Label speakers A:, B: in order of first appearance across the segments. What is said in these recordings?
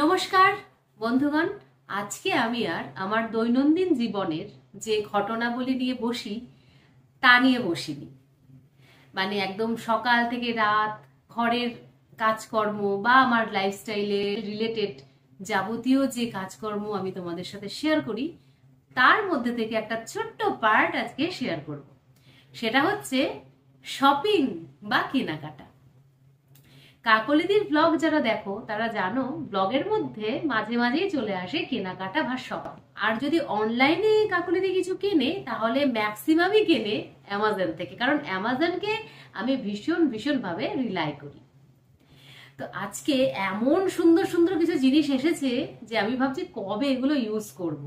A: নমস্কার বন্ধুগণ, আজকে আমি আর আমার দৈনন্দিন জীবনের যে ঘটনাবলী নিয়ে বসি তা নিয়ে বসিনি। মানে একদম সকাল থেকে রাত ঘরের কাজকর্ম বা আমার লাইফস্টাইলে রিলেটেড যাবতীয় যে কাজকর্ম আমি তোমাদের সাথে শেয়ার করি, তার মধ্যে থেকে একটা ছোট্ট পার্ট আজকে শেয়ার করব। সেটা হচ্ছে শপিং বা কেনাকাটা। কাকলিদির ব্লগ যারা দেখো তারা জানো, ব্লগের মধ্যে মাঝে মাঝেই চলে আসে কেনাকাটা বা শপিং। আর যদি অনলাইনে কাকলিদি কিছু কেনে তাহলে ম্যাক্সিমামই কেনে অ্যামাজন থেকে, কারণ অ্যামাজনকে আমি ভীষণ ভাবে রিলাই করি। তো আজকে এমন সুন্দর সুন্দর কিছু জিনিস এসেছে যে আমি ভাবছি কবে এগুলো ইউজ করব।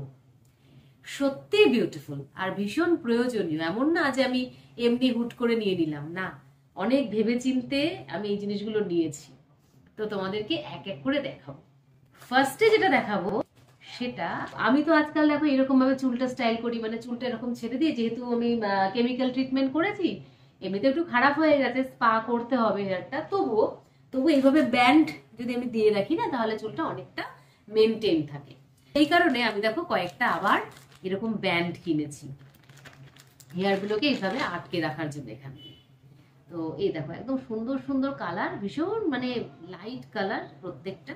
A: সত্যি বিউটিফুল আর ভীষণ প্রয়োজনীয়। এমন না যে আমি এমনি হুট করে নিয়ে নিলাম, না, অনেক ভেবেচিন্তে আমি এই জিনিসগুলো নিয়েছি। তো তোমাদেরকে এক এক করে দেখাবো। ফার্স্টে যেটা দেখাবো সেটা, আমি তো আজকাল দেখো এরকম ভাবে চুলটা স্টাইল করি, মানে চুলটা এরকম ছেড়ে দিয়ে, যেহেতু আমি কেমিক্যাল ট্রিটমেন্ট করেছি, এমনিতে একটু খারাপ হয়ে গেছে, স্পা করতে হবে হেয়ারটা, তবু এইভাবে ব্যান্ড যদি আমি দিয়ে রাখি না, তাহলে চুলটা অনেকটা মেনটেন থাকে। এই কারণে আমি দেখো কয়েকটা আবার এরকম ব্যান্ড কিনেছি হেয়ারগুলোকে এইভাবে আটকে রাখার জন্য এখানে। তো এই দেখো একদম সুন্দর সুন্দর কালার, ভীষণ মানে লাইট কালার প্রত্যেকটা।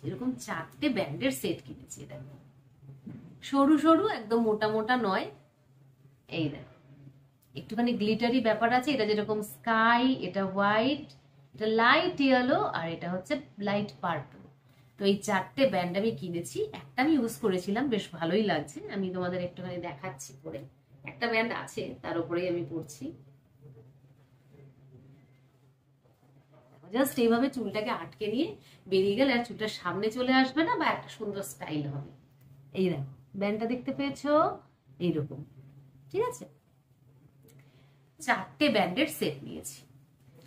A: এরকম 4টে ব্যান্ডের সেট কিনেছি। দেখো সরু সরু, একদম মোটা মোটা নয়। এই দেখো একটুখানি গ্লিটারি ব্যাপার আছে। এটা যেরকম স্কাই, এটা হোয়াইট, এটা লাইট ইয়েলো, আর এটা হচ্ছে লাইট পার্পল। তো এই 4টে ব্যান্ড আমি কিনেছি। একটা আমি ইউজ করেছিলাম, বেশ ভালোই লাগছে। আমি তোমাদের একটুখানি দেখাচ্ছি পরে। একটা ব্যান্ড আছে, তার উপরেই আমি পরছি। জাস্ট এইভাবে চুলটাকে আটকে নিয়ে বেরিয়ে গেলে আর চুলটা সামনে চলে আসবে না, বা একটা সুন্দর স্টাইল হবে। এই দেখো ব্যান্ডটা দেখতে পেয়েছো, এইরকম। ঠিক আছে, 4টে ব্যান্ডের সেট নিয়েছি।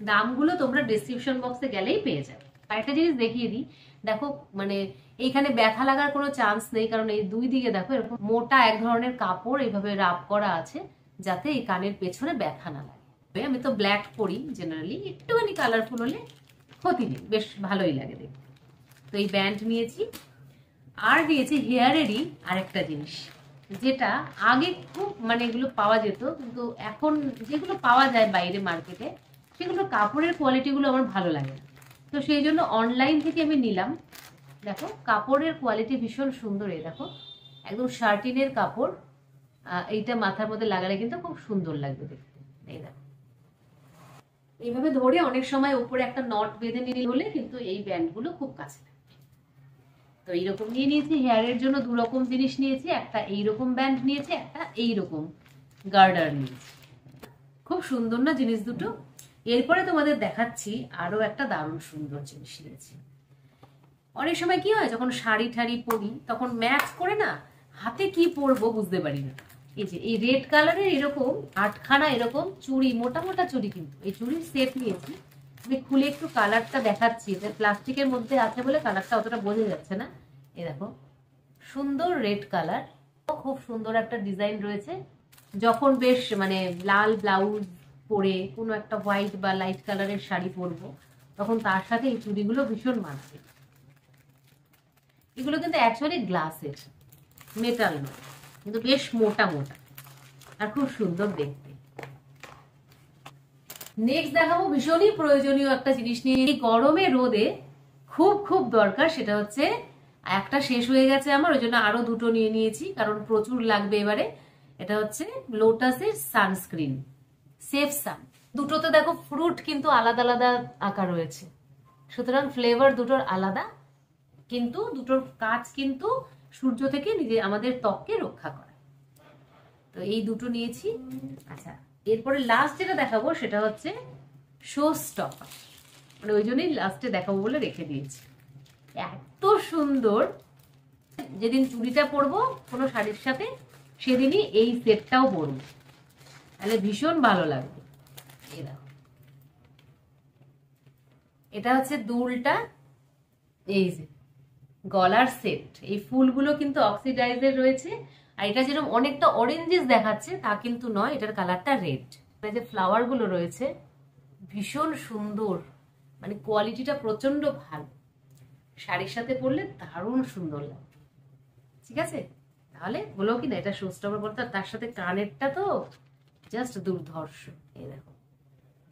A: দামগুলো তোমরা ডেসক্রিপশন বক্সে গেলেই পেয়ে যাবে। আরেকটা জিনিস দেখিয়ে দিই, দেখো মানে এইখানে ব্যথা লাগার কোনো চান্স নেই, কারণ এই দুই দিকে দেখো এরকম মোটা এক ধরনের কাপড় এইভাবে রাব করা আছে, যাতে এই কানের পেছনে ব্যথা না লাগে। আমি তো ব্ল্যাক পরি জেনারেলি, একটুখানি কালারফুল হলে ক্ষতি নেই, বেশ ভালোই লাগে দেখতে। তো এই ব্যান্ড নিয়েছি। আর নিয়েছি হেয়ারেরই আরেকটা জিনিস, যেটা আগে খুব মানে এগুলো পাওয়া যেত, কিন্তু এখন যেগুলো পাওয়া যায় বাইরে মার্কেটে, সেগুলো কাপড়ের কোয়ালিটিগুলো আমার ভালো লাগে না। তো সেই জন্য অনলাইন থেকে আমি নিলাম। দেখো কাপড়ের কোয়ালিটি ভীষণ সুন্দর। এই দেখো একদম শার্টিনের কাপড়। এইটা মাথার মধ্যে লাগালে কিন্তু খুব সুন্দর লাগবে দেখতে। এই দেখো এইভাবে ধরে অনেক সময় উপরে একটা নট বেঁধে নিলে হলে কিন্তু এই ব্যান্ডগুলো খুব কাছে লাগে। তো এইরকম নিয়ে নিয়েছি। হেয়ারের জন্য 2 রকম জিনিস নিয়েছি, একটা এইরকম ব্যান্ড নিয়েছি, একটা এইরকম গার্ডার নিয়েছি। খুব সুন্দর না জিনিস দুটো? এরপরে তোমাদের দেখাচ্ছি আরো একটা দারুণ সুন্দর জিনিস নিয়েছি। অনেক সময় কি হয়, যখন শাড়ি ঠাড়ি পরি তখন ম্যাচ করে না, হাতে কি পরবো বুঝতে পারি না। এই যে এই রেড কালারের এরকম 8খানা এরকম চুড়ি, মোটা মোটা চুড়ি, কিন্তু এই চুড়ির সেট নিয়েছি। আমি খুলে একটু কালারটা দেখাচ্ছি, এটা প্লাস্টিকের মধ্যে আছে বলে কালারটা অতটা বোঝা যাচ্ছে না। এই দেখো সুন্দর রেড কালার, খুব সুন্দর একটা ডিজাইন রয়েছে। যখন বেশ মানে লাল ব্লাউজ পরে কোনো একটা হোয়াইট বা লাইট কালারের শাড়ি পরবো, তখন তার সাথে এই চুড়িগুলো ভীষণ মানাবে। এগুলো কিন্তু অ্যাকচুয়ালি গ্লাসের, মেটাল নয়, কিন্তু বেশ মোটা মোটা আর খুব সুন্দর দেখতে। নেক্সট দেখাবো ভীষণই প্রয়োজনীয় একটা জিনিস নিয়ে, এই গরমে রোদে খুব খুব দরকার। সেটা হচ্ছে, একটা শেষ হয়ে গেছে আমার, ওই জন্য আরো 2টো নিয়ে নিয়েছি, কারণ প্রচুর লাগবে এবারে। এটা হচ্ছে লোটাসের সানস্ক্রিন, সেফ সান। দুটোতে দেখো ফ্রুট কিন্তু আলাদা আলাদা আঁকা রয়েছে, সুতরাং ফ্লেভার দুটোর আলাদা, কিন্তু দুটোর কাজ কিন্তু সূর্য থেকে নিজে আমাদের ত্বককে রক্ষা করে। তো এই 2টো নিয়েছি। আচ্ছা, এরপরে লাস্ট যেটা দেখাবো সেটা হচ্ছে শো স্টপার, মানে ওই জন্যই লাস্টে দেখাবো বলে রেখে দিয়েছি। এত সুন্দর, যেদিন চুড়িটা পরবো কোনো শাড়ির সাথে, সেদিনই এই সেটটাও পরবো, তাহলে ভীষণ ভালো লাগবে। এই দেখো এটা হচ্ছে দুলটা, এই যে গলার সেট। এই ফুলগুলো কিন্তু অক্সিডাইজের রয়েছে, আর এটা যেরকম অনেকটা অরেঞ্জেস দেখাচ্ছে তা কিন্তু নয়, এটার কালারটা রেড। যে ফ্লাওয়ার গুলো রয়েছে ভীষণ সুন্দর, মানে কোয়ালিটিটা প্রচন্ড ভালো। শাড়ির সাথে পরলে দারুণ সুন্দর লাগবে। ঠিক আছে, তাহলে হলো কি না, এটা শোস্টপার বলতে, তার সাথে কানেরটা তো জাস্ট দুর্ধর্ষ। এই দেখো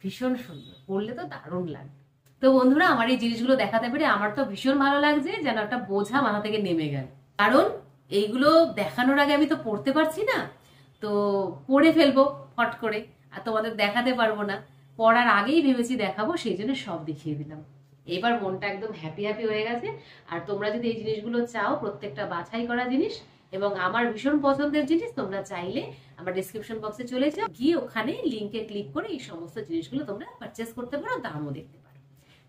A: ভীষণ সুন্দর, পরলে তো দারুণ লাগবে। তো বন্ধুরা, আমার এই জিনিসগুলো দেখাতে পেরে আমার তো ভীষণ ভালো লাগছে, যেন একটা বোঝা মাথা থেকে নেমে গেল। কারণ এইগুলো দেখানোর আগে আমি তো পড়তে পারছি না, তো পড়ে ফেলবো ফট করে, আর তোমাদের দেখাতে পারবো না। পড়ার আগেই ভেবেছি দেখাবো, সেই জন্য সব দেখিয়ে দিলাম। এবার মনটা একদম হ্যাপি হ্যাপি হয়ে গেছে। আর তোমরা যদি এই জিনিসগুলো চাও, প্রত্যেকটা বাছাই করা জিনিস এবং আমার ভীষণ পছন্দের জিনিস, তোমরা চাইলে আমার ডিসক্রিপশন বক্সে চলে যাও, গিয়ে ওখানে লিঙ্কে ক্লিক করে এই সমস্ত জিনিসগুলো তোমরা পারচেস করতে পারো, দামও দেখতে পারো।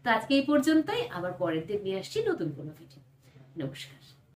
A: তো আজকে এই পর্যন্তই, আবার পরের দিন নিয়ে আসছি নতুন কোনো ভিডিও। নমস্কার।